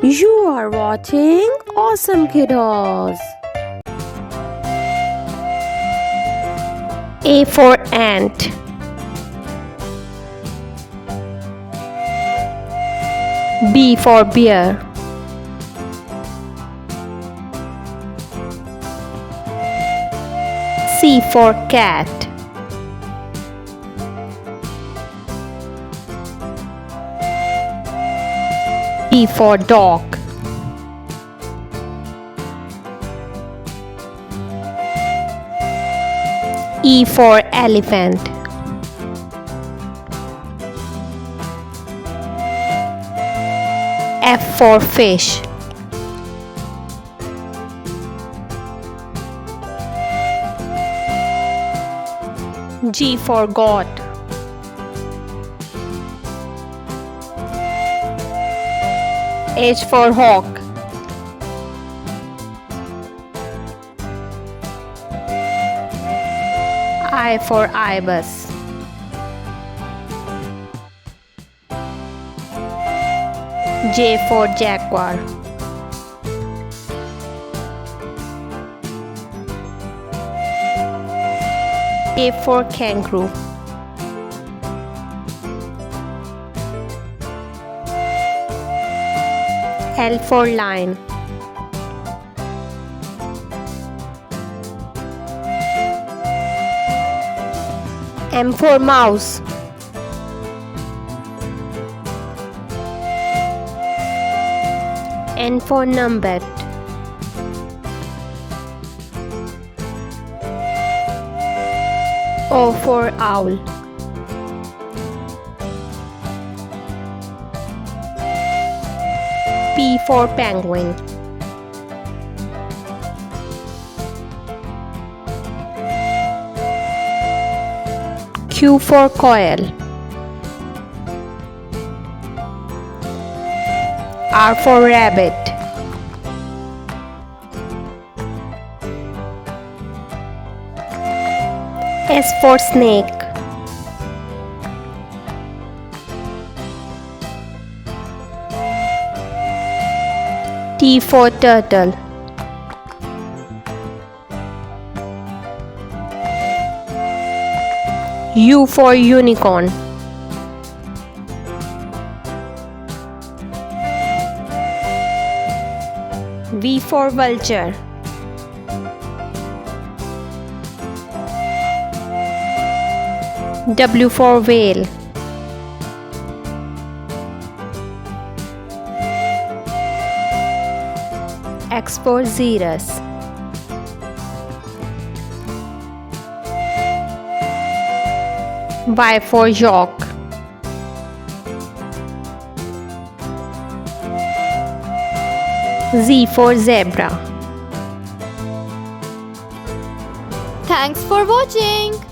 You are watching Awesome Kiddos. A for ant. B for bear. C for cat. D for dog. E for elephant. F for fish. G for goat. H for hawk. I for ibis. J for jaguar. K for kangaroo. L for lion. M for mouse. N for numbat. O for owl. P for penguin. Q for quail. R for rabbit. S for snake. T for turtle. U for unicorn. V for vulture. W for whale. X for xerus. Y for yak. Z for zebra. Thanks for watching.